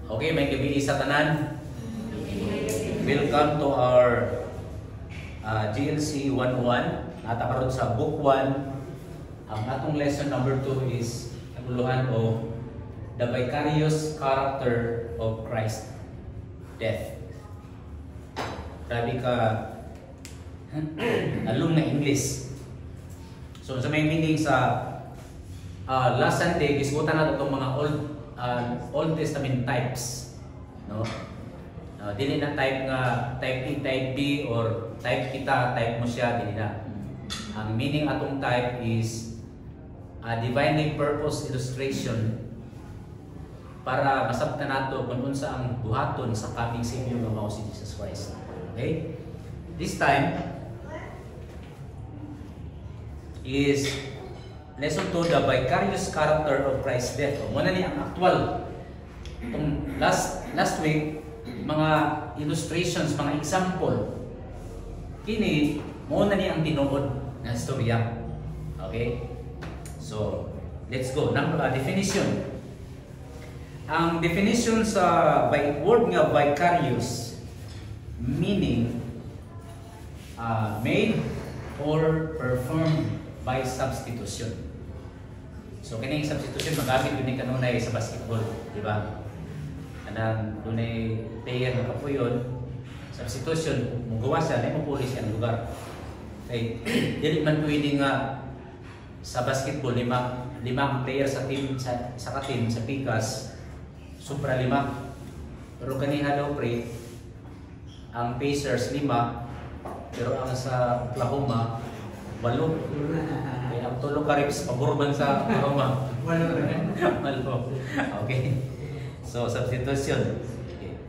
Okay, may gabi sa tanan. Welcome to our GLC 101. Natakaroon sa Book 1. Ang atong lesson number 2 is naguluhan o the vicarious character of Christ death. Grabe ka alum na English. So sa may meaning sa last Sunday, gisgutan natin itong mga Old Testament types, no? Dili na type nga type A, type B, or type kita, type mo siya, dili na. Ang meaning atong type is a divinely purpose illustration para masabtan nato kung unsa ang buhaton sa coming Savior nga mao si Jesus Christ. Okay? This time is lesson 2, the vicarious character of Christ's death. Muna ni ang actual. Itong last week, mga illustrations, mga example. Kini, muna ni ang tinuod na istorya. Okay? So, let's go. Definition. Ang definition sa word nga vicarious, meaning made or performed by substitution. So kining substitution magamit yun kanunay sa basketball, di ba? Anang dunay player nga kapuyon, substitution mugawa siya na mapuli siya ang lugar. Okay, dili man pwede nga sa basketball lima ang player sa team sa ka-team sa Pikas, sobra 5. Pero kaniha daw pre ang Pacers 5, pero ang sa Oklahoma 8. Kaya ang tulo ka rips paborban sa Oklahoma. Malo. Okay. So substitution. Okay.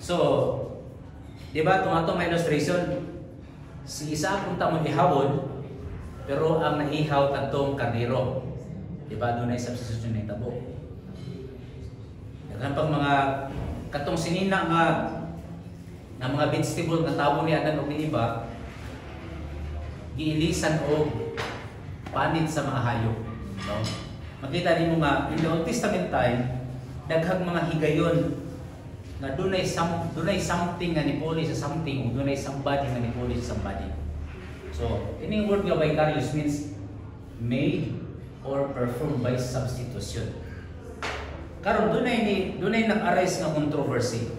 So, di ba itong may illustration, si isa punta mo ihawon, pero ang naihaw katong karnero. Di ba doon ay substitution ng tabo. Daghang pang mga katong sinina nga mga vegetable nga tabo ni Adan o ni iba, giilisan o panit sa mga hayop. No? Makita din mo nga, in the Old Testament time, daghang mga higayon na dunay something nga nipuli sa something o dunay somebody nga nipuli sa somebody. So, ini word nga vicarious means made or performed by substitution. Karon dunay nag-arise nga controversy.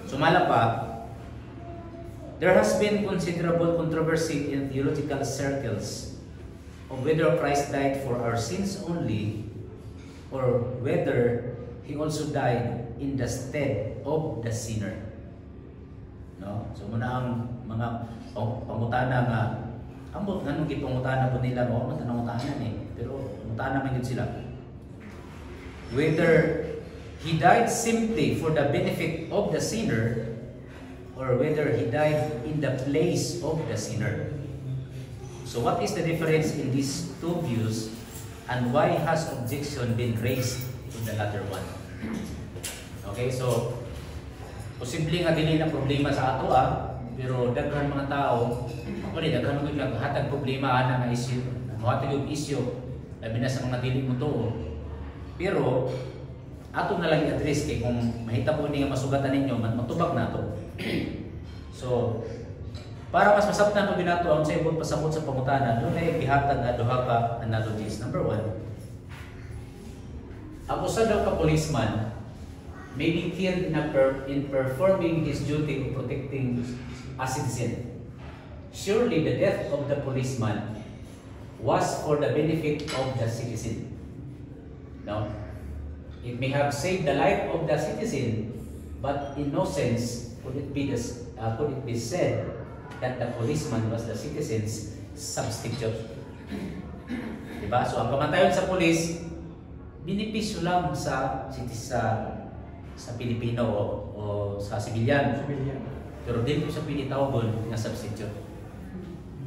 Sumala pa, there has been considerable controversy in theological circles of whether Christ died for our sins only or whether He also died in the stead of the sinner. No? So muna ang mga pangutana nga ambot nga nung gipangutana po nila mo, matanang-utanan pero pangutana man yun sila. Whether He died simply for the benefit of the sinner or whether He died in the place of the sinner. So what is the difference in these two views, and why has objection been raised to the latter one? Okay, so posible nga dili na problema sa ato pero daghan mga tao, daghan mo yung hatag problema ana nga issue, hatag yung issue labi na sa mga dili mo to. Pero ato na lang i-address kay kung mahitabo ni nga masugatan ninyo, matubag na to. So, para mas masabtan pag binato ang sa ibang pasabot sa pangutana, doon ay gihatag na duha ka analogies. Number 1, ang usa daw ka policeman may be killed in performing his duty of protecting a citizen. Surely the death of the policeman was for the benefit of the citizen. No? It may have saved the life of the citizen, but in no sense could it be said that the policeman was the citizen's substitute. Diba? So ang kamatayon sa pulis, binipisyo lang sa Pilipino o sa sibilyan. Pero din po sa pinitawgon na substitute.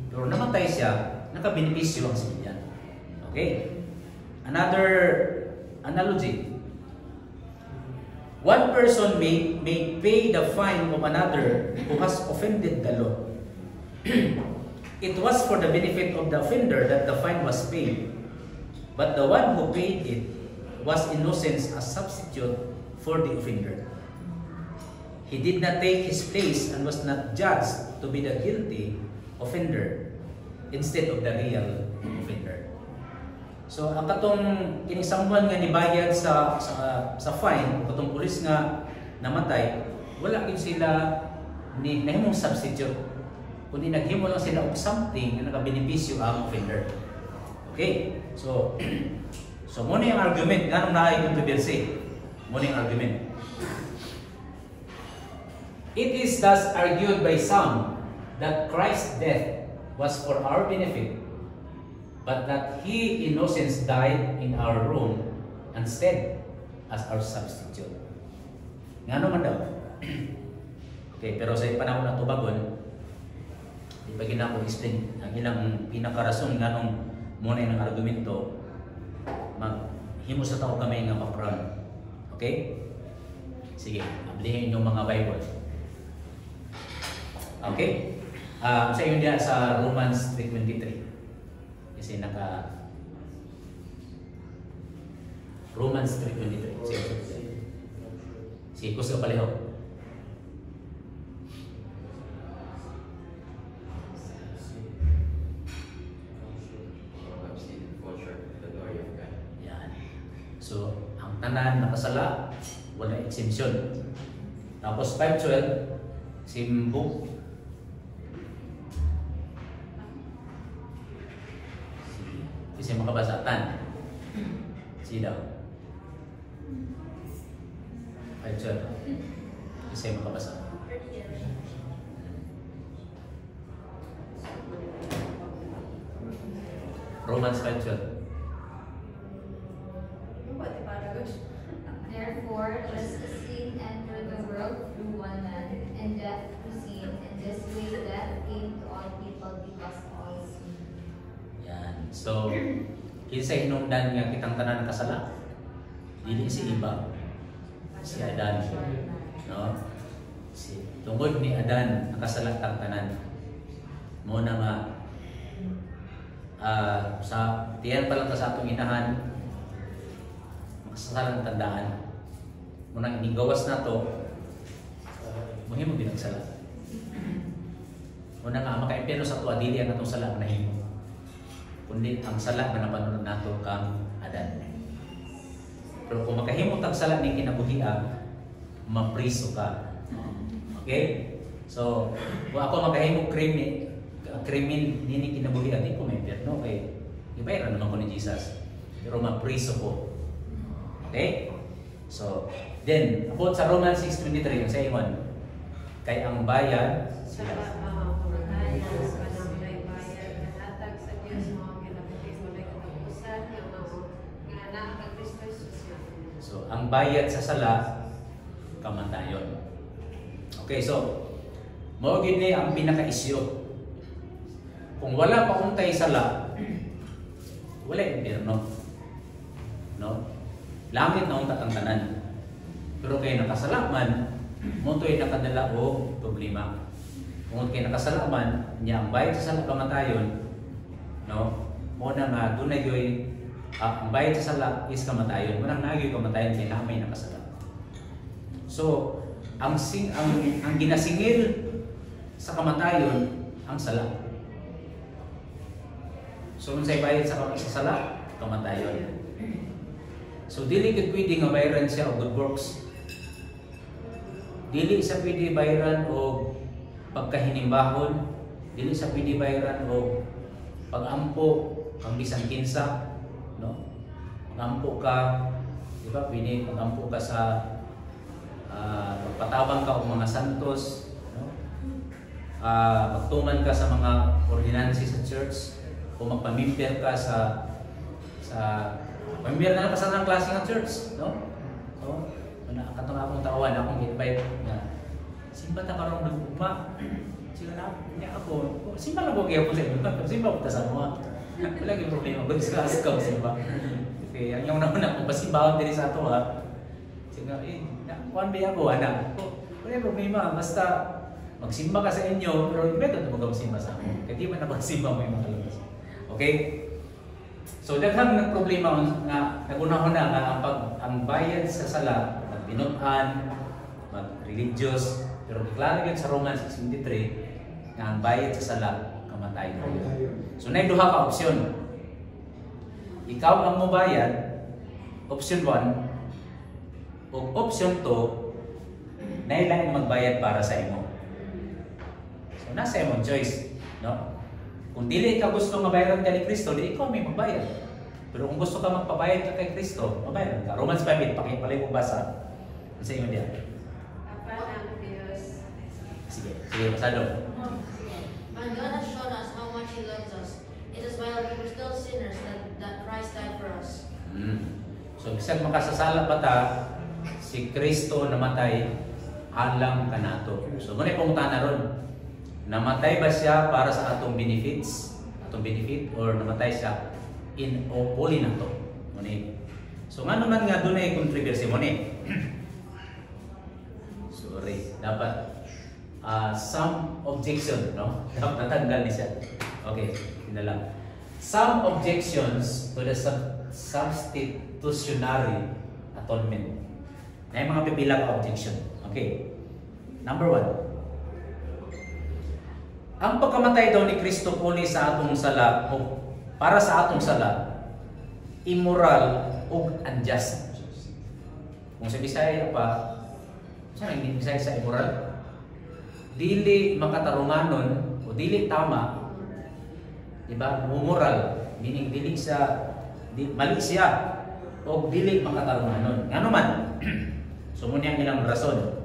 Pero namatay siya, nakabinipisyo ang sibilyan. Okay? Another analogy. One person may pay the fine of another who has offended the law. It was for the benefit of the offender that the fine was paid, but the one who paid it was in no sense a substitute for the offender. He did not take his place and was not judged to be the guilty offender instead of the real offender. So ang katong kinisangban nga nibayad sa fine, katong pulis nga namatay, wala gyud sila ni nahimong substitute, kundi naghimo lang sila og something na nagabenepisyo ang offender. Okay? So mo na yung argument nganong naay controversy. Mo na yung argument. It is thus argued by some that Christ's death was for our benefit, but that He in no sense died in our room instead as our substitute. Nga naman daw. Okay, pero sa panahon na tubagon, di pa ginako explain ang ilang pinakarason nga nung muna yung argumento, maghimo sa tao kami nga background. Okay? Sige, ablihin yung mga Bible. Okay? Sa inyo diyan sa Romans 3:23. Kasi Romans 3:23. Sige, kus ka paliho. Yan. So, ang tanan nakasala, wala exemption. Tapos 5:12, simbo. Kasi makabasatan. Sino? 5:12. Kasi makabasa. Romans 5:12. Therefore, just as sin entered the world through one man, and death through sin, and this way death came to all people because all sinned. Yan. So, kinsa hinungdan nga kitang tanan nakasala? Dili si iba. Si Adan. No? Tungod ni Adan nakasala tang tanan. Mo na nga sa tiyan pa lang ta sa atong inahan, makasalang tandaan. Munang inigawas na to, mahimo binagsala. Muna nga, maka-impyerno sa tuwa, dili ang atong sala na himo. Kundi ang sala na napanunod nato kang Adan. Pero kung makahimo tang sala ni kinabuhian, mapriso ka. Okay? So, kung ako makahimo krimen nini kinabuhian, di ko ma-impyerno. Okay? Ibayran naman ko ni Jesus. Pero mapriso ko. Okay? So, then, about sa Romans 6:23, yung sa ingon, kay ang bayan, so, ang bayad sa sala, kamatayon. Okay, so, mao gid ni ang pinaka-isyu. Kung wala pa untay sala, wala impyerno. No? Langit na unta ang tanan. Pero kay nakasala man, mo to'y nakadala og problema. Kung kay nakasala man, niya ang bayad sa sala kamatayon, no? Mo na nga dunay yoy ang bayad sa sala is kamatayon. Mo nang nagyoy kamatayon kay lamay nakasala. So, ang ginasingil sa kamatayon ang sala. So, unsay bayad sa sala? Kamatayon. So, dili gid pwede nga bayaran siya og good works. Dili sa pwede bayaran og pagkahinimbahon, dili sa pwede bayaran og pag-ampo kang bisan kinsa, no? Pag-ampo ka, di ba? Pwede pag-ampo ka sa magpatabang ka og mga santos, no? Magtuman ka sa mga ordinancy sa church, o magpamimper ka sa pamimper na ka sa klase ng church, no? So, katong akong tawan, akong invite na simba ta karong nagugma. Sila na, niya ako, simba lang ko kaya po sa inyo, simba ko ta sa mga. Wala yung problema, kung discuss ka simba. Okay, ang yung naman akong pasimbahon din sa ato ha. Sige, kuhan ba ako, anak? Wala yung problema, basta magsimba ka sa inyo, pero beto na magsimba sa akin. Kaya di ba na magsimba mo yung mga kalabas. Okay? So daghang ng problema nga nagunahon na nga ang bayad sa sala, magbinutan, mag-religious, pero klaro yun sa Romans 6:23 nga ang bayad sa sala kamatay. So nay duha ka opsyon. Ikaw ang mobayad, option 1, o option 2, nailang magbayad para sa imo. So nasa imong choice, no? Kung dili ka gusto nga bayaran ka ni Kristo, di ikaw may magbayad. Pero kung gusto ka magpabayad ka kay Kristo, mabayaran ka. Romans 5:8, pakipalay mo basa. Ano sa inyo diyan? Sige, masado. And God has shown us how much He loves us. It is while we were still sinners that Christ died for us. So, bisag makasasala pa ta, si Kristo namatay alang kanato. So, muna pumunta na ron. Namatay ba siya para sa atong benefit, or namatay siya in o puli na to? So, nga naman nga doon ay controversy mo ni. Sorry, dapat some objection, no? Dapat natanggal ni siya. Okay, yun na lang. Some objections to the substitutionary atonement. Na yung mga pipilang objection. Okay. Number 1. Ang pagkamatay daw ni Kristo puli sa atong sala o para sa atong sala, immoral o unjust. Kung sa Bisaya pa, saan ang Bisaya sa immoral? Dili makatarunganon o dili tama, diba? Moral, meaning dili siya, mali siya o dili makatarunganon. Nga naman, so muna ang ilang rason.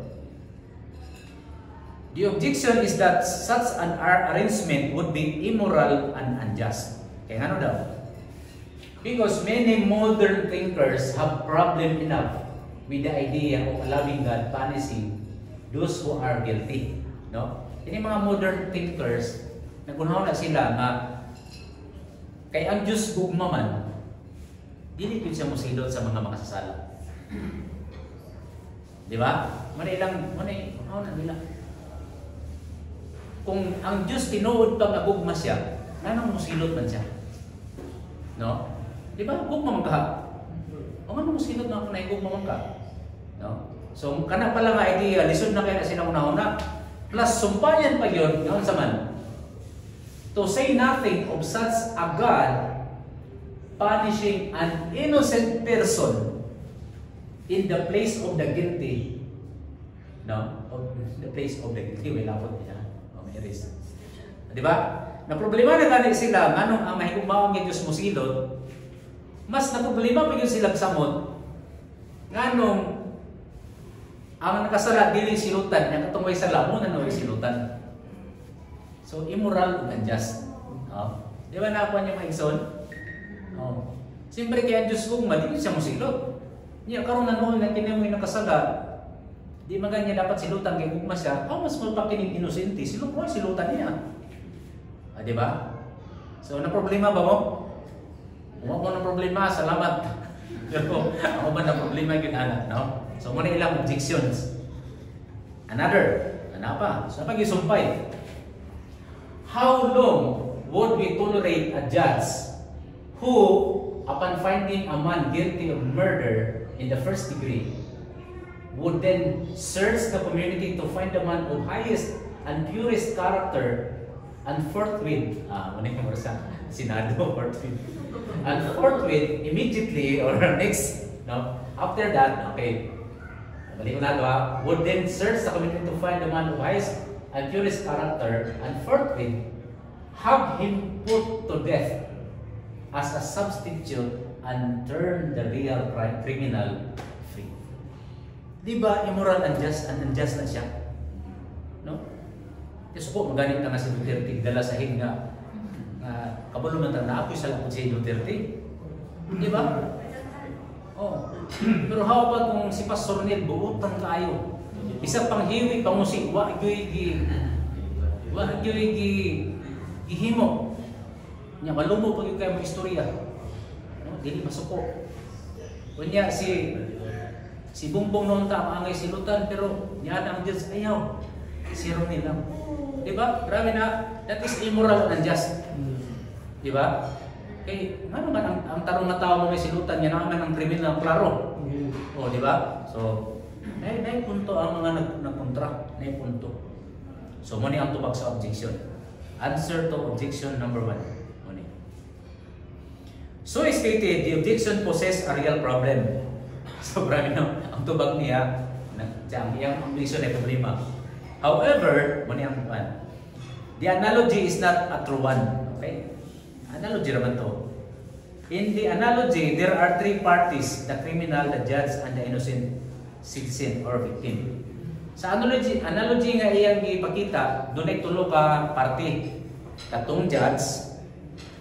The objection is that such an arrangement would be immoral and unjust. Kaya ano daw? Because many modern thinkers have problem enough with the idea of allowing God punishing those who are guilty. No? Ini mga modern thinkers, nagunahon na sila nga kay ang Diyos gugma man, dili gyud siya mosilot sa mga makasasala. Di ba? Manay na nila. Kung ang Diyos tinuod pang agugma siya, anong musilot man siya? No? Di ba? Gugma man ka. O anong musilot na ako na igugma man ka? No? So, kana pala nga idea, lisod na kaya na sinauna-una. Plus, sumpayan pa yun, yun sa man. To say nothing of such a God punishing an innocent person in the place of the guilty. No? The place of the guilty. Wala po niya. Di ba? Na problema na gani sila, nganong ang mahigugmaon ng Diyos mosilot, mas na problema pa yun sila samot, nganong ang nakasala dili silutan, yung katungway sa lamon na naway silutan. So, immoral and unjust. Oh. Di ba nakuha niyo maigsoon? Oh. Siyempre kaya ang Diyos kong di siya mosilot. Niya, karoon na noon na kinamoy nakasala, di maganya dapat silutan kay gugma siya, mas magpakinig inosente, silutan niya. Di ba? So, na problema ba mo? Kung ako na problema, salamat. Pero ako ba na problema yung anak, no? So, muna ilang objections. Another, ano pa? So, pag-isumpay. How long would we tolerate a judge who, upon finding a man guilty of murder in the first degree, would then search the community to find the man of highest and purest character and forthwith, and forthwith, immediately or next, no, after that, okay, would then search the community to find the man of highest and purest character and forthwith have him put to death as a substitute and turn the real criminal free. Di ba immoral and unjust na siya? No? Kasi po, maganit na nga si Duterte, dala sa hig nga kabalo man na ako sa lapod si Duterte. Di ba? Oh. Pero how about kung si Pastor Nel, buutan kayo. Isa pang hiwi, pangusi, wa gyo'y gihimo. Nya, malumo pag yung kayo mga istorya. No? Dili masuko. Kunya si Bumbong noon ta maangay silutan pero niya ang Diyos ayaw. Si Ronnie lang. Di ba? Grabe na. That is immoral and unjust. Di ba? Okay, ano man ang tarong na tao mo may silutan niya naman ang kriminal klaro. O, di ba? So, may punto ang mga nagkontra, may punto. So, muna ang tubag sa objection. Answer to objection number 1. Muna. So stated, the objection poses a real problem. So, marami no, ang tubag niya, ang iyang objection ay problema. However, muna ang one. The analogy is not a true one. Okay? Analogy naman to. In the analogy, there are 3 parties, the criminal, the judge, and the innocent citizen or victim. Sa analogy nga iyang ipakita, doon ay tulo ka party. Katong judge,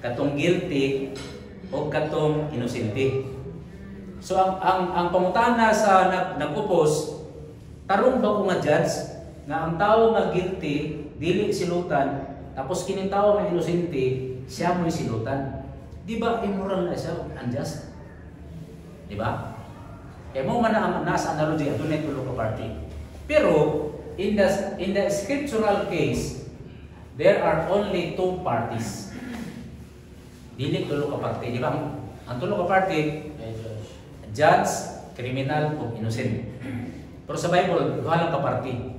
katong guilty, o katong inosente. So ang pangutana sa nag-upos, tarong ba ko nga judge, nga ang tao nga guilty, dili silutan, tapos kining tao nga inosente, siya mo'y silutan. Di ba immoral na siya, unjust? Di ba? Kaya mo man na nasa analogy, ito na tulo ka party. Pero, in the scriptural case, there are only 2 parties. Dili tulo ka party. Di ba? Ang tulo ka party, judge, criminal, o innocent. Pero sa Bible, duha lang ka party.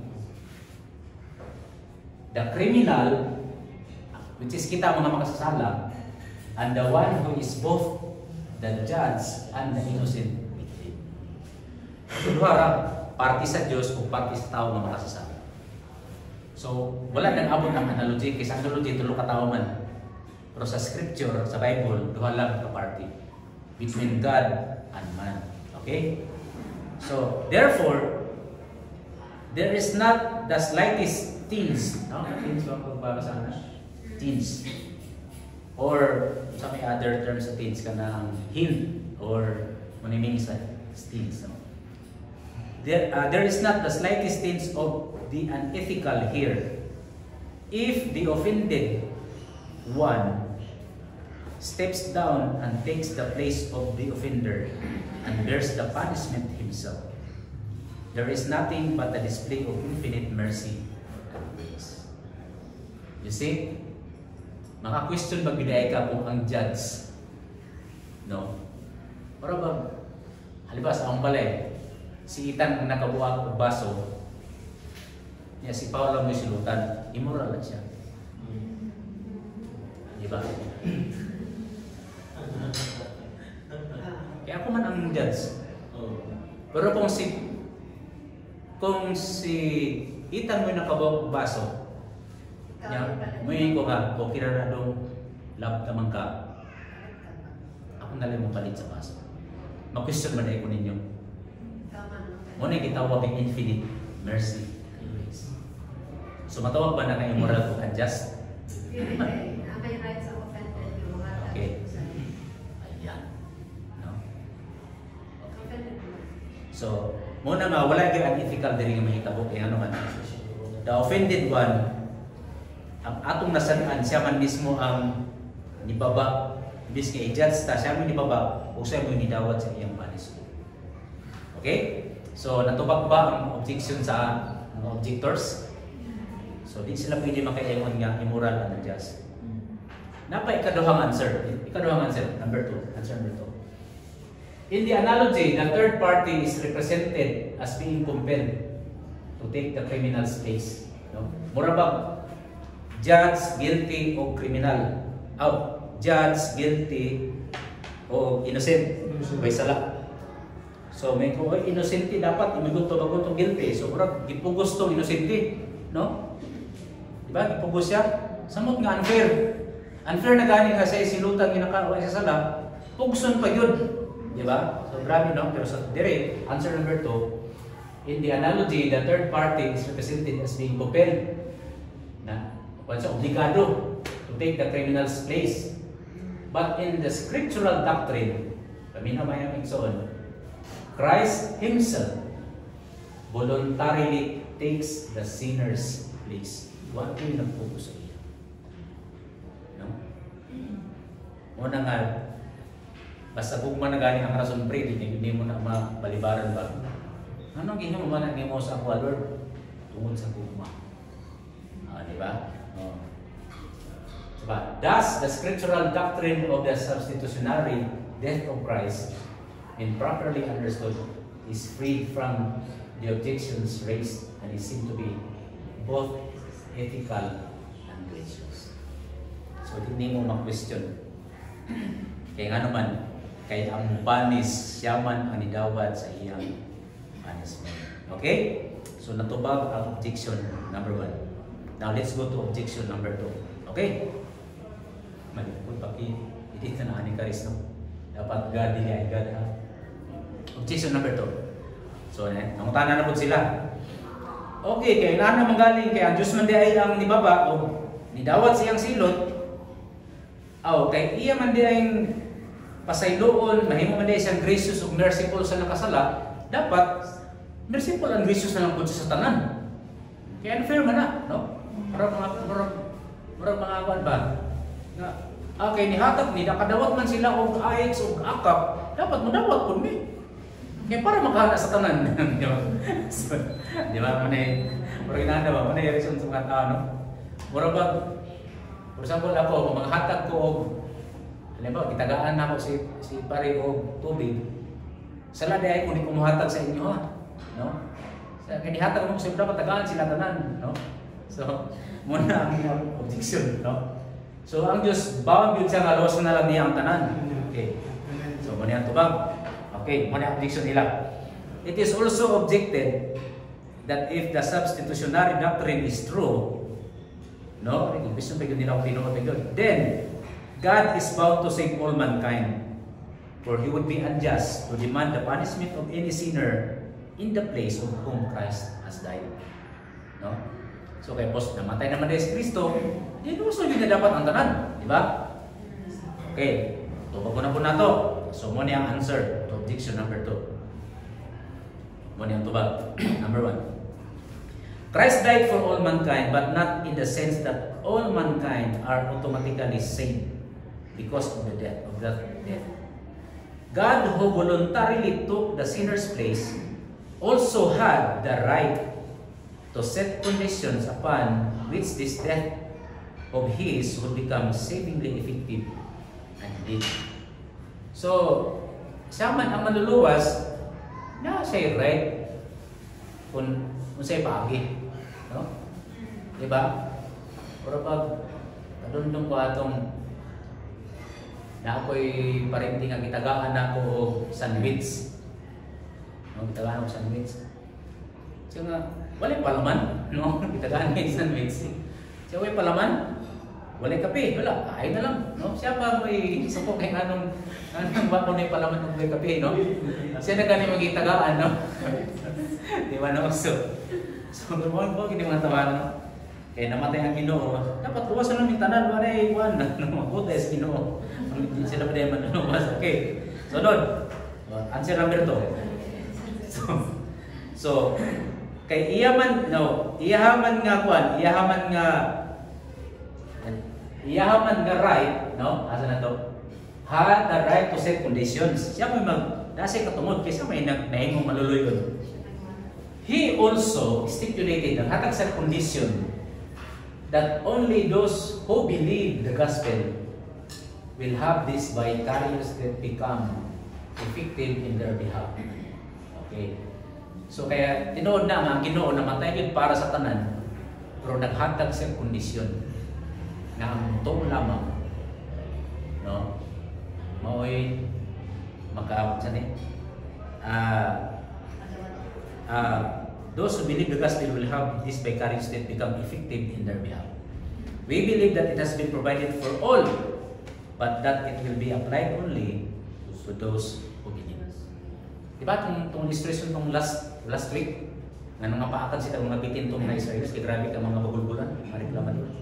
The criminal, which is kita mga makasasala, and the one who is both the judge and the innocent victim. So, party sa Diyos o party sa tao na makasasala. So, wala nang abot ng analogy, kasi analogy tulo ka tao man. Pero sa scripture, sa Bible, duha lang ka party between God and man. Okay? So, therefore, there is not the slightest tinge. No? Tinge ba kung baga sana? Tinge. Or sa may other terms sa tinge ka na hint or maniming sa tinge. No? There is not the slightest tinge of the unethical here. If the offended one steps down and takes the place of the offender and bears the punishment himself, there is nothing but a display of infinite mercy and grace. You see? Maka-question ba biday ka kung ang judge? No? Para ba? Halimbawa sa ang balay, si Ethan ang nakabuhat o baso, niya si Paula may silutan, immoral lang siya. Diba? Kaya ako man ang judge. Pero kung si Ethan mo nakabuhat o baso, may ko ka, o kiraradong love naman ka, ako nalang mo palit sa baso. Ma-question man ay ko ninyo. Muna gitawag ng infinite mercy and grace. So matawag ba na kayo moral o unjust? Okay. Ayan. No? Okay. So, muna nga, wala kayo unethical din yung mahitabo. Kaya ano man. The offended one, ang atong nasanaan, siya man mismo ang nibaba. Ibig kay judge ta, siya mo nibaba o siya mo nidawat sa iyang punishment. Okay? So, natubag ba ang objection sa mga objectors? So, di sila pwede makaingon nga immoral and unjust. Napa ikaduhang answer. Ikaduhang answer, number 2. Answer number 2. In the analogy, the third party is represented as being compelled to take the criminal's place. No? Mura ba? Judge, guilty, o criminal. Judge, guilty, o innocent. May sala. So, may kung innocent dapat, imigot to bago itong guilty. So, mura, gipugos itong innocent. No? Diba? Gipugos siya. Samot nga unfair. Unfair na gani kasi silutan ginakawa sa sala, pugson pa yun. Diba? So, grabe no? Pero sa dire, answer number 2, in the analogy, the third party is represented as being compelled na obligado to take the criminal's place. But in the scriptural doctrine, kami na mayaming soon, Christ Himself voluntarily takes the sinner's place. What do you nagpupo sa iyo? No? Muna nga, basta kung man na galing ang rason pre, hindi mo na mabalibaran ba? Anong ginagawa mo man ang mo sa ako, Lord? Tungod sa gugma. Di ba? Diba? Thus, the scriptural doctrine of the substitutionary death of Christ, when properly understood, is freed from the objections raised and is seen to be both ethical and gracious. So, hindi mo mag-question. Kaya nga naman, kaya ang panis, siya man ang nidawat sa iyang punishment. Okay? So, natubag ang objection number 1. Now, let's go to objection number 2. Okay? Malikod, paki-edit na ani Karis, no? Dapat God, dili ay God, ha? Objection number 2. So, nangutana na po sila. Okay, kaya na naman galing, kaya ang Diyos man di ay ang nibaba, o nidawat siyang silot, o kaya iya man di ay pasayloon, mahimo man di siyang gracious o merciful sa nakasala, dapat merciful and gracious na lang po sa tanan. Kaya unfair man na, no? Marag mga kwan ba? Nga, okay, nihatag ni, nakadawat man sila o ayeks o akap, dapat mo dawat po ni. Kaya para makahana sa tanan. Di ba? So, di ba? Marag inanda ba? Manay reason sa mga tao, no? Mura ba? For example, ako, kung maghatag ko o, alam ba, kitagaan na ako si pare o tubig, sala di ay kung di kumuhatag sa inyo, ha? No? Kaya nihatag mo sa dapat tagaan sila tanan, no? So, muna ang objection, no? So, ang Diyos, bawang yun siya nga, lawas na lang niya ang tanan. Okay. So, muna ang tubag. Okay, muna ang objection nila. It is also objected that if the substitutionary doctrine is true, no? Then, God is bound to save all mankind. For He would be unjust to demand the punishment of any sinner in the place of whom Christ has died. No? So kaya post namatay naman si Kristo, yun gusto yun na dapat ang tanan, di ba? Okay, tubag ko na po na to. So muna ang answer to objection number 2. Muna ang tubag. Number 1. Christ died for all mankind, but not in the sense that all mankind are automatically saved because of the death of that death. God, who voluntarily took the sinner's place, also had the right to set conditions upon which this death of His would become savingly effective and deep. So, siya man ang maluluwas, na siya right kung sa'yo paagi. No? Diba? Pero pag kadundong ko atong na ako'y parinting ang kitagaan na ako o sandwich. No? Kitagaan ako sandwich. So nga, walay palaman. No? Kitagaan ko yung sandwich. So, walay palaman. Walay kape. Wala. Kain na lang. No? Siya pa may isa po kay anong bako na yung palaman ng walay kape. No? Siya na gani magkitagaan. No? Di ba? No? So, lumawan po, hindi mga tawanan, no? Kaya namatay ang Ginoo. Dapat uwasan lang yung tanan, wala yung iwan. Mabuti sa Ginoo. Hindi sila pa din manunuwas. Okay. So, doon. Answer number 2. So, kay iyaman nga right, no? Asa na to? Had the right to set conditions. Siya may nasa katungod, kaysa may nahingong maluloy ko. He also stipulated ang hatag sa condition that only those who believe the gospel will have this vicarious that become effective in their behalf. Okay. So kaya tinuod na ang Ginoo namatay yun para sa tanan, pero naghatag sa kondisyon na ang tong lamang, no, mao'y magkaabot sa ni those who believe the gospel will have this vicarious death become effective in their behalf. We believe that it has been provided for all, but that it will be applied only to those who believe. Diba itong illustration itong last week, nga nangapaakan sila mga bitin itong mga Israelis, kaya grabe ka mga magulgulan, mariklaman doon.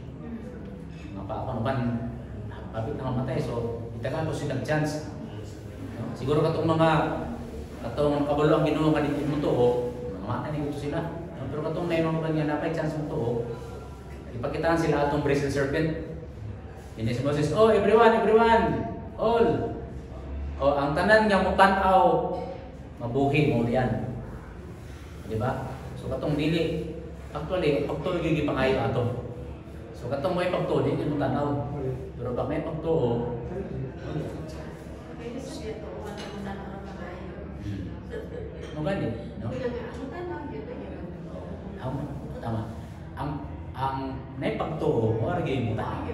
Mga paakan naman, kapit na mamatay, so itagal ko silang chance. No? Siguro katong mga kabalo ang Ginoo nga dito mo to, mamatay na ito sila. Pero katong nainong ba niya napay chance mo to, ipakitaan sila atong brazen serpent. Ini si Moses, oh everyone, all. O ang tanan nga mo tanaw, mabuhi mo diyan. Di ba? So katong dili, actually gigi pangayo ato. So So katong may pagtuo, di mo tanaw. Pero pag may pagtuo, Pwede sa dito, wala mo tanaw na kayo. no gani, no? Ang tanaw, yun. Tama. Ang may pagtuo, mo argay mo tanaw.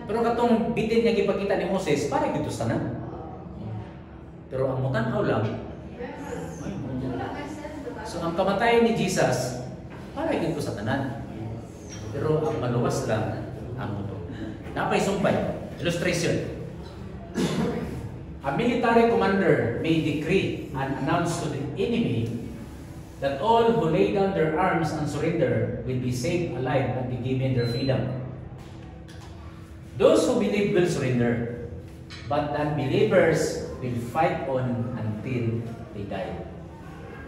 Pero katong bitin niya gipakita ni Moses, para gito sa tanan. Pero ang mutanaw lang, so ang kamatayan ni Jesus, para gito sa tanan. Pero ang maluwas lang ang muto. Napay sumpay. Illustration. A military commander may decree and announce to the enemy that all who lay down their arms and surrender will be saved alive and be given their freedom. Those who believe will surrender, but the unbelievers will fight on until they die.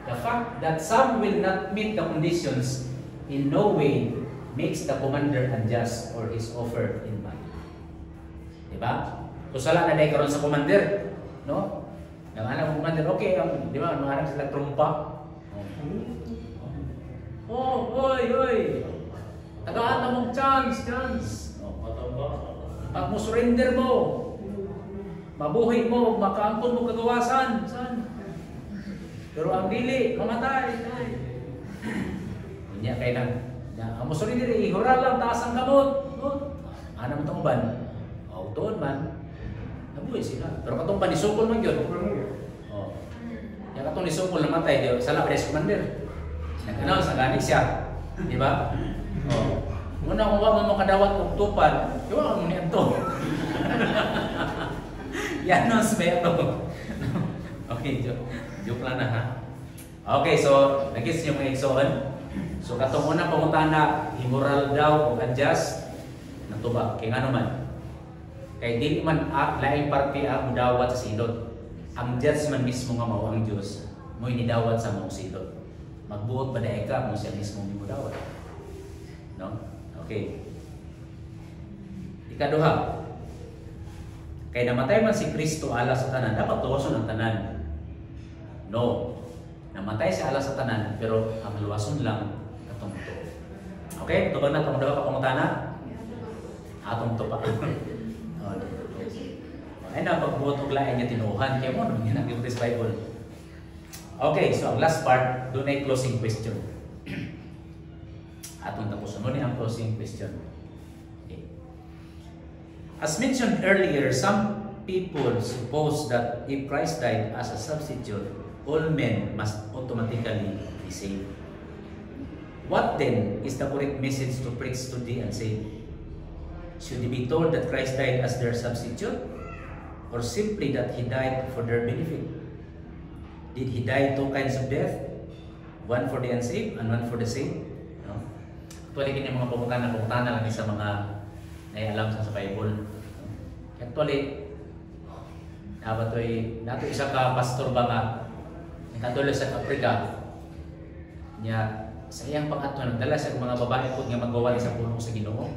The fact that some will not meet the conditions in no way makes the commander unjust or his offer invalid. Diba? Kusala na dahil karon sa commander, no? Ang anak ng commander, okay, di ba? Ang sila trumpa. Oh, oy. Tagaan na mong chance. Pag mo surrender mo, mabuhay mo, makaangkon mo kagawasan. Pero ang dili, mamatay. Hindi kaya lang. Ang mo surrender, ihural lang, taas ang kamot. Ano mo itong ban? Doon man, nabuhay sila. Pero katong panisukol man yun. Yung katong nisukol namatay, sana pa commander. Nag-announce, nag-anik siya. Di ba? Muna kung wag mo kadawat og tupad, iwa mo niya to. Yan no, spero. Okay, joke lang na ha. Okay, so nagis yung mga igsoon. So katong unang pangutana, immoral daw o unjust, natuba. Kaya nga naman, kay di man laing parte ang mudawat sa silot. Ang judge man mismo nga mao ang Dios, mo inidawat sa mong silot. Magbuot pa dahil ka kung siya mismo mudawat. No? Okay. Ikaduha. Kay namatay man si Kristo ala sa tanan, dapat tuwason ang tanan. No. Namatay siya ala sa tanan, pero ang luwason lang katong to. Okay? Tugon na itong dawa ka pangutana? Atong to pa. Ay na, pagbuot og lain niya tinuhan, kaya mo, nung ginagin this Bible. Okay, so ang last part, doon ay closing question. Atong tapos ano ang closing question. Okay. As mentioned earlier, some people suppose that if Christ died as a substitute, all men must automatically be saved. What then is the correct message to preach to the unsaved? Should they be told that Christ died as their substitute? Or simply that He died for their benefit? Did He die two kinds of death? One for the unsaved and one for the saved? No? Actually, kini mga pumutana lang sa mga naialam sa Bible. Actually, nato isa ka pastor ba nga nakadula sa Africa niya sa iyang pangatlo nagdala sa mga babae po nga magawa sa pulong sa Ginoo.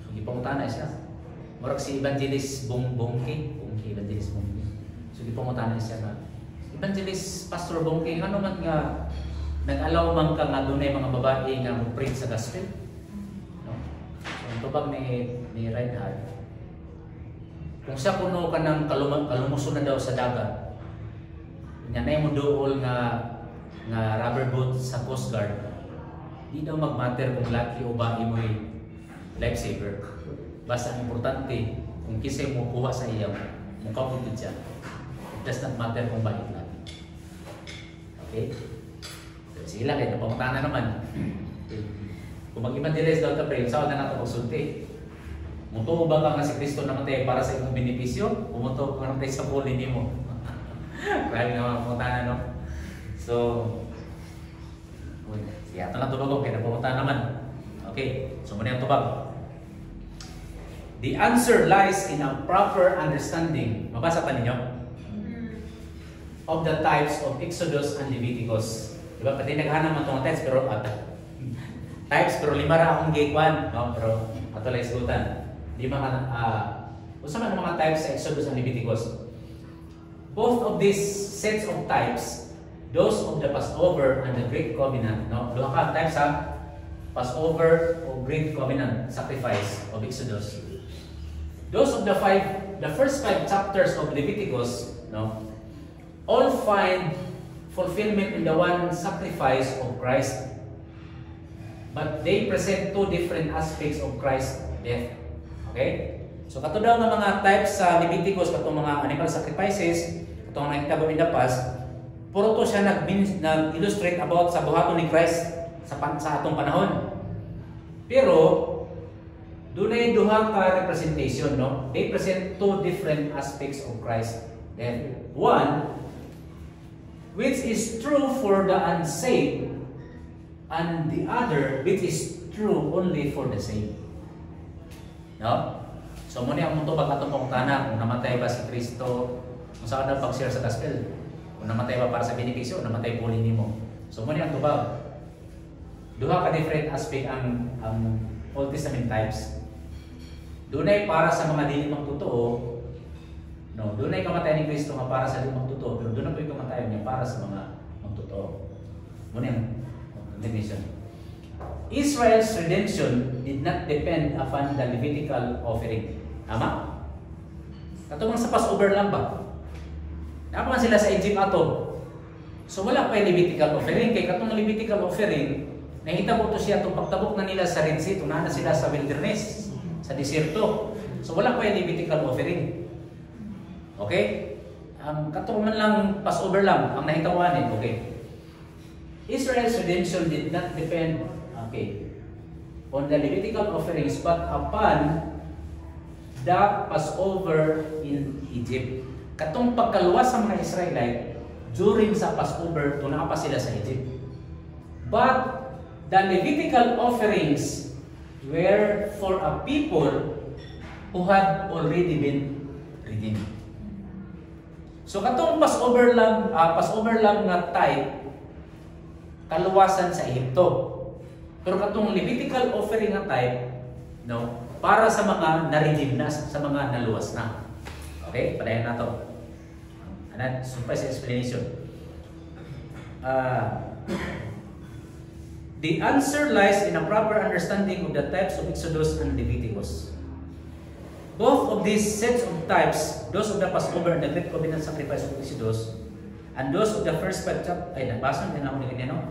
So gipangutana siya. Murag si Evangelist Bongke, Evangelist Bongke. So gipangutana siya nga Evangelist Pastor Bongke, ano man nga nag-allow man ka nga dunay mga babae nga mo-preach sa gospel? No? So ang tubag ni Reinhard, kung siya kuno ka ng kalumuso na daw sa dagat, nga na mo dool nga rubber boat sa Coast Guard, di daw mag-matter kung laki o bae mo lifesaver. Basta ang importante, kung kisay mo kuha sa iya, mukha mo siya. It does not matter kung bae laki. Okay? So, sige lang, napamutana naman. Kung mag-evangelize daw ka, saan na natin magsulti? Muto ba ka nga si Kristo namatay para sa imong benepisyo? Umuto ka namatay sa puli ni mo? Grabe nga mga no? So, sige, ito lang tubag ko, kaya napamunta naman. Okay, so muna yung tubag. The answer lies in a proper understanding. Mabasa pa ninyo? Of the types of Exodus and Leviticus. Diba? Pati naghanap man itong types, pero types, pero lima ra akong gaykuan. No? Pero ato lang isugutan. Lima ka, usa man mga types sa Exodus and Leviticus. Both of these sets of types, those of the Passover and the Great Covenant, no? Duha ka types ha? Passover o Great Covenant sacrifice of Exodus. Those of the first five chapters of Leviticus, no, all find fulfillment in the one sacrifice of Christ. But they present two different aspects of Christ's death. Okay? So kato daw nga mga types sa Leviticus, katong mga animal sacrifices, katong nakita in the past, puro to siya nag-illustrate about sa buhaton ni Christ sa atong panahon. Pero dunay duha ka representation, no? They present two different aspects of Christ's death. One, which is true for the unsaved, and the other which is true only for the saved. No? So muna ang mutubag atong pangutana kung namatay ba si Kristo, kung saan na pag-share sa gospel, kung namatay ba para sa benepisyo, namatay po nimo. So muna ang tubag. Duha ka different aspect ang Old Testament types. Dunay para sa mga dili magtotoo. No, dunay kamatayan ni Kristo nga para sa dili magtotoo, pero dunay po kamatayan niya para sa mga magtotoo. Muna ang definition. Israel's redemption did not depend upon the Levitical offering. Tama? Katulad sa Passover lang ba? Napaman sila sa Egypt ato. So wala pa yung Levitical offering. Kaya katong Levitical offering, nahitabo to siya itong pagtabok na nila sa Red Sea, tunahan na sila sa wilderness, sa desierto. So wala pa yung Levitical offering. Okay? Katong man lang Passover lang ang nahitawanin. Okay. Israel's redemption did not depend, on the Levitical offerings, but upon the Passover in Egypt. Katong pagkaluwas sa mga Israelite during sa Passover, tunaa pa sila sa Egypt. But the Levitical offerings were for a people who had already been redeemed. So katong Passover lang nga type kaluwasan sa Ehipto. Pero katong Levitical offering nga type, no, para sa mga na-redeem na, sa mga naluwas na. Okay, padayon na to. Anan, sumpay sa explanation. The answer lies in a proper understanding of the types of Exodus and Leviticus. Both of these sets of types, those of the Passover and the Great Covenant sacrifice of Exodus, and those of the first five chapters, ay, nabasa din ako nila, no?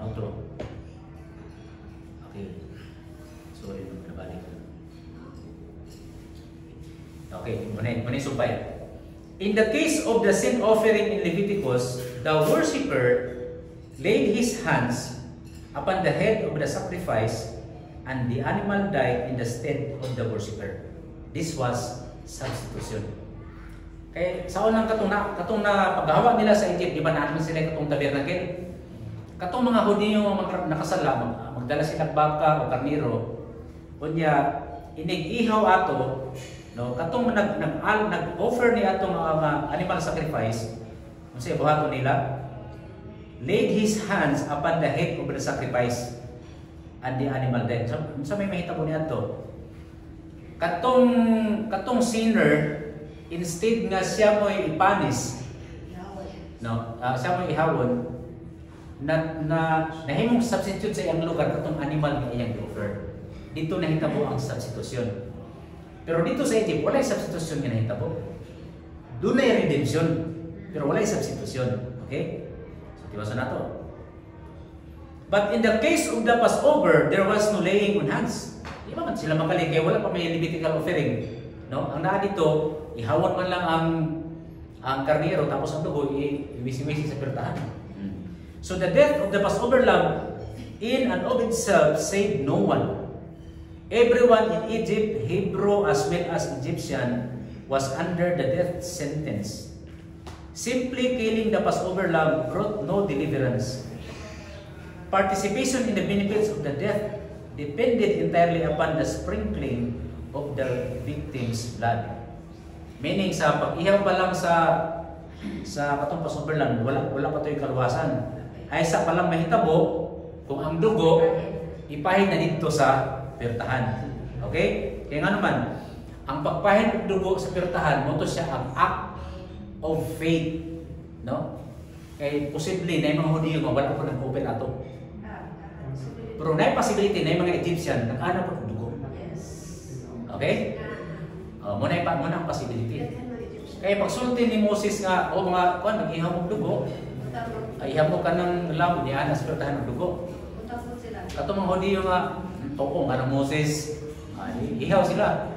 Outro. Okay. Sorry, nabalik. Okay, muna sumpay. In the case of the sin offering in Leviticus, the worshipper laid his hands upon the head of the sacrifice, and the animal died in the stead of the worshipper. This was substitution. Kaya sa unang katong na paghawa nila sa Egypt, di ba natin sila katong tabernacle? Katong mga Hudyo nakasala, magdala sila baka o karniro, unya inig-ihaw ato, no, katong nag-offer ni atong animal sacrifice, unsay buhaton nila? Laid his hands upon the head of the sacrifice, and the animal died. So may mahitabo niya to. Katong sinner, instead nga siya mo ipanis, no, siya mo ihawon, nahimong substitute sa iyang lugar katong animal nga iyang offer. Dito nahitabo ang substitution. Pero dito sa Egypt, walay substitution nga nahitabo. Doon na redemption, pero walay substitution. Okay? So, tiwasan na to. But in the case of the Passover, there was no laying on hands. Di ba man sila makaling, kaya wala pa may Levitical offering. No? Ang naa dito, ihawon man lang ang karnero, tapos ang dugo, iwisi-wisi sa pirtahan. So the death of the Passover lamb in and of itself saved no one. Everyone in Egypt, Hebrew as well as Egyptian, was under the death sentence. Simply killing the Passover lamb brought no deliverance. Participation in the benefits of the death depended entirely upon the sprinkling of the victim's blood. Meaning sa pag-ihaw pa lang sa katong Passover lamb, wala pa to'y kaluwasan. Ay sa palang mahitabo kung ang dugo ipahid na dito sa pirtahan. Okay? Kaya nga naman, ang pagpahid ng dugo sa pirtahan, mo to siya ang act of faith. No? Kaya posible na yung mga Hudyo kung wala ko nag-open ato. Pero na possibility na yung mga Egyptian nag-ana po ng dugo. Okay? Muna ang possibility. Kaya pagsulti ni Moses nga, mga kuan nag-ihaw mo dugo, ay iham mo ka ng lamb ni Anas pero tahan ng dugo. Kato mga Hudiyo nga, oo nga ng Moses, ihaw sila.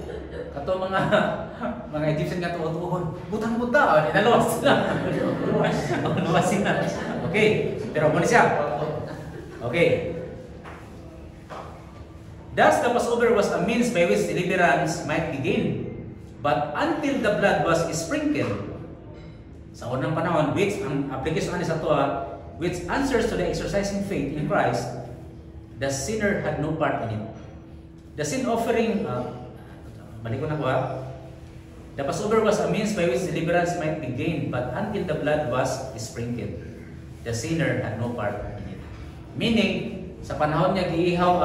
Kato mga Egyptian nga tuwa-tuwa, butang-buta, nalawas sila. Nawas sila. Okay, pero muna siya. Okay. Thus, the Passover was a means by which deliverance might be gained. But until the blood was sprinkled, sa unang panahon, which ang application sa ito, which answers to the exercising faith in Christ, the sinner had no part in it. The sin offering, balik ko na ko the Passover was a means by which deliverance might be gained, but until the blood was sprinkled, the sinner had no part in it. Meaning, sa panahon niya giihaw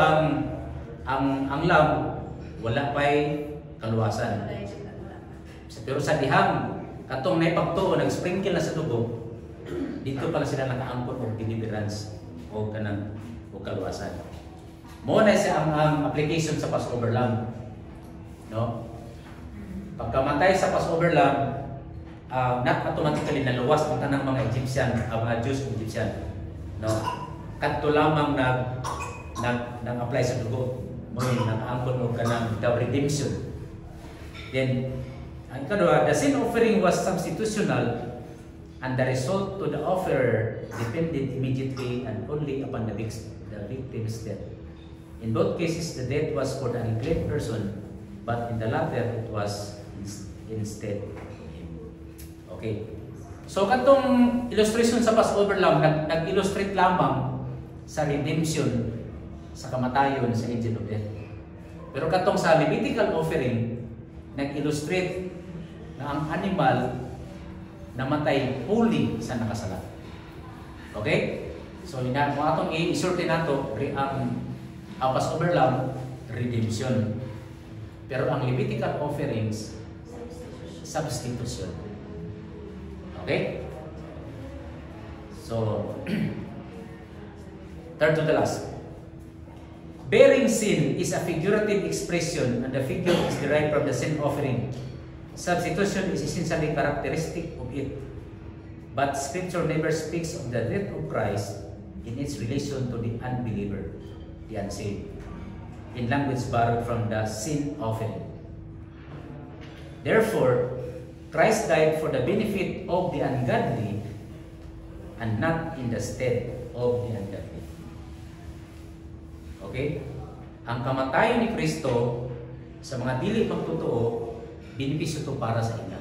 ang lamb, wala pa'y kaluwasan. Pero sa dihang, katong naipagtuo, nag-sprinkle na sa dugo, dito pala sila nakaangkot og deliverance o kanang o kaluwasan. Mo na siya ang application sa Passover lamb. No? Pagkamatay sa Passover lamb, not automatically naluwas ang tanang mga Egyptian, mga Jews Egyptian. No? Kadto lamang nag-apply sa dugo. Mo ni nakaangkot og kanang the redemption. Then ang kadua, the sin offering was substitutional, and the result to the offerer depended immediately and only upon the victim's death. In both cases, the death was for the unclean person, but in the latter, it was instead him. Okay. So, katong illustration sa Passover lamb, nag-illustrate lamang sa redemption, sa kamatayon, sa angel of death. Pero katong sa Levitical offering, nag-illustrate na ang animal namatay huli sa nakasala. Okay? So, kung atong i-isorte nato, ang Passover lamb, redemption. Pero ang Levitical offerings, substitution. Okay? So, third to the last. Bearing sin is a figurative expression, and the figure is derived from the sin offering. Substitution is essentially characteristic of it. But Scripture never speaks of the death of Christ in its relation to the unbeliever, the unsaved, in language borrowed from the sin offering. Therefore, Christ died for the benefit of the ungodly and not in the stead of the ungodly. Okay? Ang kamatayon ni Kristo sa mga dili magtotoo, benepisyo to para sa inyo.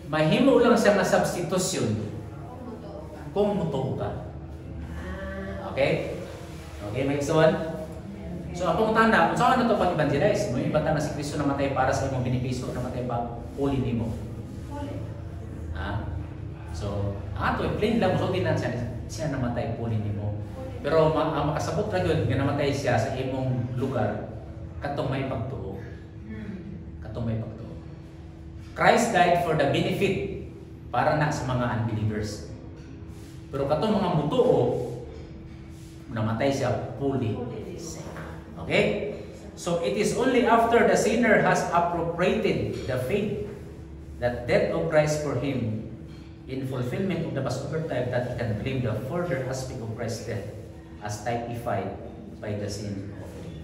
Mahimo lang siya na substitution kung mutuo ka. Okay? Okay, may isuan? So, akong tanda, kung saan na ito pag-evangelize, may ibata na si Kristo namatay para sa imong benepisyo, namatay pa, uli nimo. So, ato, plain lang, so din na siya namatay, uli nimo. Pero ang makasabot na yun, nga namatay siya sa imong lugar, katong may pagtuo. Katong may pagtuo. Christ died for the benefit para na sa mga unbelievers. Pero katong mga mutuo, namatay siya fully. Okay? So it is only after the sinner has appropriated the faith, that death of Christ for him, in fulfillment of the Passover type, that he can claim the further aspect of Christ's death as typified by the sin offering.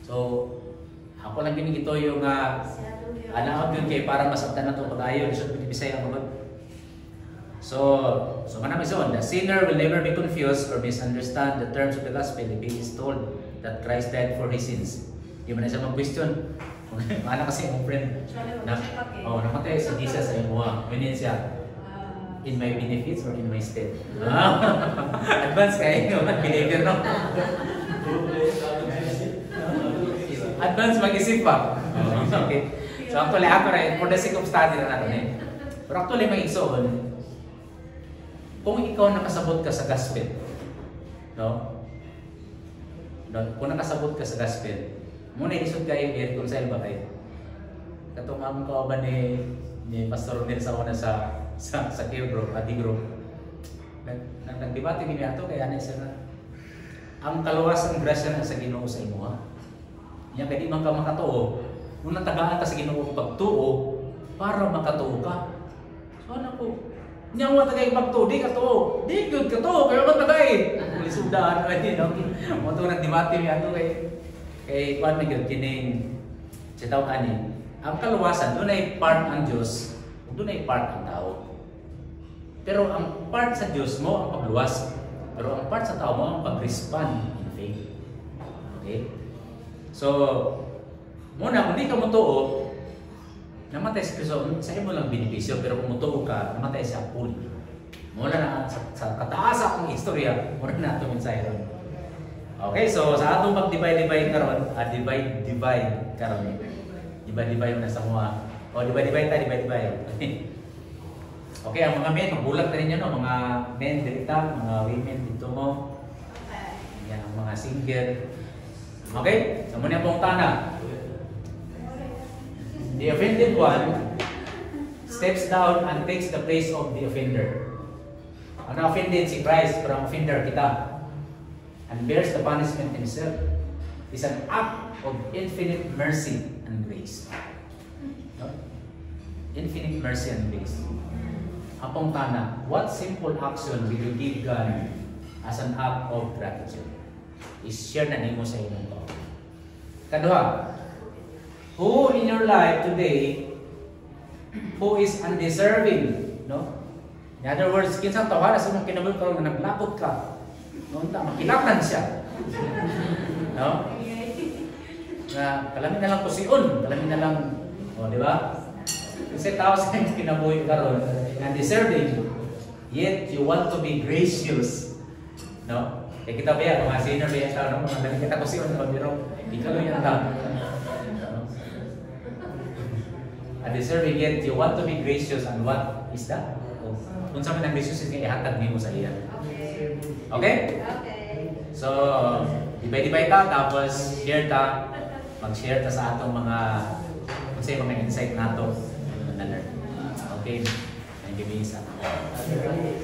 So, ako lang ginigito yung anaab yun kay para masabtan na ito pag-ayon sa Bisaya ko ba? So manami son, the sinner will never be confused or misunderstand the terms of the gospel if he is told that Christ died for his sins. Di ba na siya mag-question? Mana kasi yung friend namatay si Jesus sa imo. Meaning siya, in my benefits or in my stead? Advance kayo, behavior no? Advance mag-isip pa. Okay. So actually, ako rin, for the sake of study na natin eh. Pero actually, may igsoon, kung ikaw nakasabot ka sa gospel, no? Kung nakasabot ka sa gospel, muna isod kayo, i-reconcile ba kayo? Katong among kauban ni Pastor Ronel sa una sa care group, adi group. Nagdebate gini ato kaya ana siya na ang kaluwasan grasya na sa Ginoo sa imo ha. Nya kay di man ka makatuo, nung natagaan ka sa Ginoo pagtuo para makatuo ka. So ano ko? Nya wa tagay pagtuo di ka tuo. Di gyud ka tuo kaya man tagay. Lisudan ay no. Mo to nagdebate mi ato kay kuan na gyud kining sa tao ani. Ang kaluwasan dunay part ang Dios, ug dunay part ang tao. Pero ang part sa Diyos mo ang pagluwas. Pero ang part sa tao mo ang pag-respond in faith. Okay? So, muna, kung di ka mutuo, namatay si Kristo, sa imo lang benepisyo, pero kung mutuo ka, namatay siya full. Muna na, sa kataas akong istorya, muna na itong mensahe ron. Okay, so sa atong pag-divide karon, divide karon. Divide mo na sa mga, divide tayo, divide. Okay, ang mga men, magbulag na rin yan, no? Mga men direkta, mga women dito mo. Yan, ang mga single. Okay? So, muna pong tana. The offended one steps down and takes the place of the offender. Ang offended si Christ, pero ang offender kita. And bears the punishment himself. Is an act of infinite mercy and grace. No? Infinite mercy and grace. Apong tana, what simple action will you give God as an act of gratitude? I-share na nimo sa inyong to. Kaduha, who in your life today who is undeserving, no? In other words, kinsang tawara sa mong kinabul karon nga naglapot ka. No, makilatan siya. No? Na kalamin na lang kusion, kalamin na lang, di ba? Kasi tao sa kinabuhi karon and deserving, yet you want to be gracious, no? Kaya kita ba yan, mga sinner ba yan tao, no? Mga nagkita ko siya, pero di ka lang yan tao. And deserving, yet you want to be gracious, and what is that? Kung saan ka ng gracious, ihatag niyo sa iya. Okay? So, divide ta, tapos share ta, mag-share ta sa atong mga, kung sa'yo mga insight nato. Okay? Thank you, Misa.